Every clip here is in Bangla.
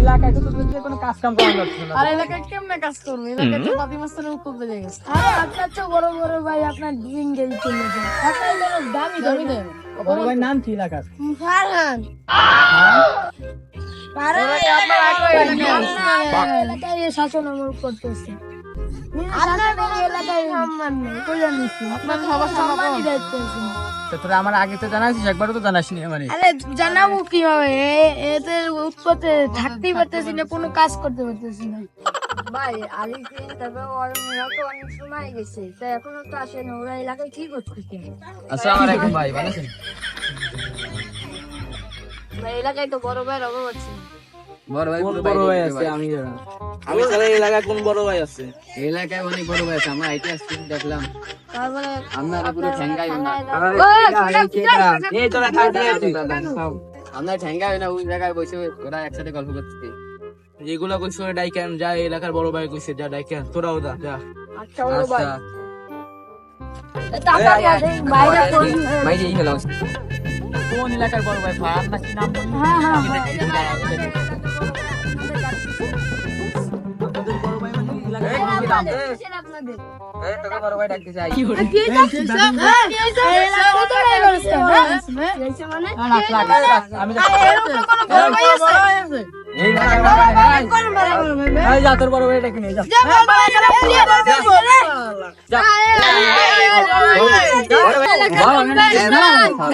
এলাকায় তো কোনো কাজ কাম করা যাচ্ছে না। আর এলাকায় কেমনে কাজ করবে? এলাকায় তো পাতিমাস্তানের উত্তর দিয়ে গেছে। আচ্ছা বড় বড় ভাই আপনার ড্রিঙ্ক গেল চলে যায় আপনার জন্য দামি দামি দেন। বড় ভাই নাম কি এলাকার? ফারহান এলাকায় শাসন আমল করতেছে আপনার এলাকায় সম্মান নেই কল্যাণ দিচ্ছি আপনার সবার সম্মান দায়িত্ব আছে তো তোরা আমার আগে তো জানাইছিস, একবারও তো জানাসনি মানে। আরে জানাবো কিভাবে এদের উৎপত্তি থাকতেই পারতেছি না, কোনো কাজ করতে পারতেছি না ভাই আলিফিন তবে ওরা তো অনেক সময় গেছে তো এখনো তো আসে না, ওরা এলাকায় কি করতেছে? আসসালামু আলাইকুম ভাই, ভালো আছেন? ভাই এলাকায় তো বড় ভাইয়ের অভাব আছে। বড় ভাই আছে, আমি জানি। আমি তাহলে এলাকায় কোন বড় ভাই আছে? এলাকায় অনেক বড় ভাই আছে, আমরা আইতে আসছি দেখলাম। তারপরে আপনারা পুরো ঠ্যাঙ্গাই না। এই তোরা কাজে আছিস। আমরা ঠ্যাঙ্গাই না, ওই জায়গায় বসে ওরা একসাথে গল্প করতেছে। যেগুলা কইছো ডাইকেন যা, এলাকার বড় ভাই কইছে যা ডাইকেন, তোরাও যা যা। আচ্ছা বড় ভাই আচ্ছা বাইরে ভাই এই হলো কোন এলাকার বড় ভাই? ফারান নাকি নাম বলি? হ্যাঁ হ্যাঁ তোদের বড় ভাই মানে এলাকায় আপনাদের এই তোকে বড় ভাই ডাকতে চাই। আমি এই এলাকার বড় ভাই নাই। এই যা তোর বড় ভাই ডাকে নিয়ে যা।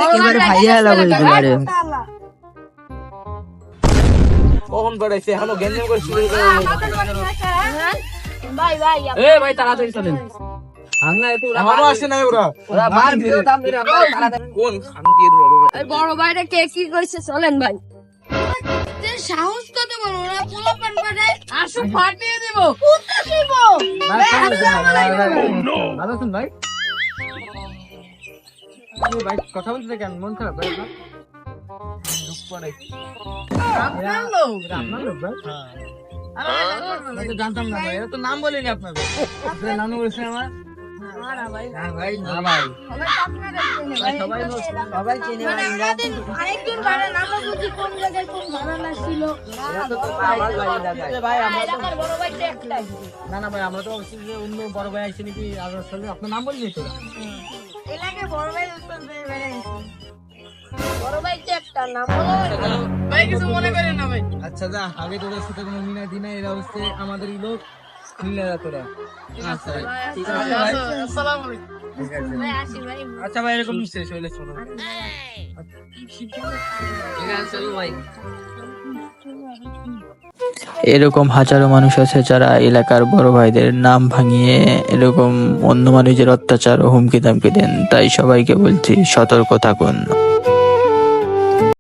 একেবারে ভাইয়া লাগবে একেবারে। কখন পড়াইছে এখনো গেঞ্জাম করে শুরু করে ভাই ভাই এ ভাই তাড়াতাড়ি চলেন। আমরা একটু আমারও আসে না ওরা মার দিও দাম দিও আমরা তাড়াতাড়ি। কোন খানকির বড় ভাই? এই বড় ভাইটা কে কি কইছে চলেন ভাই। যে সাহস কত বড়, ওরা পোলা পান পাঠায় আসু ফাটিয়ে দেব কুত্তা দিব ভালো আছেন ভাই? এই ভাই কথা বলতে কেন মন খারাপ ভাই? আপনার লোক। আপনার লোক ভাই? আমি তো জানতাম না ভাই, এটা তো নাম বলিনি আপনাদের। আপনার নাম বলছেন আমার? হ্যাঁ ভাই, না ভাই। সবাই চেনে ভাই। আরেকজন ভাড়া নাম বুঝি কোন জায়গায় কোন ভাড়া না ছিল এটা তো আমার ভাই দাদা। ভাই আমরা তো এলাকার বড় ভাইটা একটাই। না না ভাই, আমরা তো ভাবছি যে অন্য বড় ভাই আসছে নাকি, আর আসলে আপনার নাম বলিনি তো। এলাকায় বড় ভাই উত্তর দিয়ে বেড়াইছে। বড় ভাইটা একটা নাম বলো। ভাই কিছু মনে করেন না ভাই। আচ্ছা যা, আগে তোদের সাথে কোনো মিনা দিনা, এরা হচ্ছে আমাদেরই লোক, মিলে যা তোরা। আচ্ছা ভাই, ঠিক আছে ভাই। আসসালামু আলাইকুম। ঠিক আছে। ভাই আসি ভাই। আচ্ছা ভাই এরকম নিশ্চয় চলে শোনো। ঠিক আছে চলো ভাই। এরকম হাজারো মানুষ আছে যারা এলাকার বড় ভাইদের নাম ভাঙিয়ে এরকম অন্য মানুষের অত্যাচার ও হুমকি দামকি দেন। তাই সবাইকে বলছি সতর্ক থাকুন।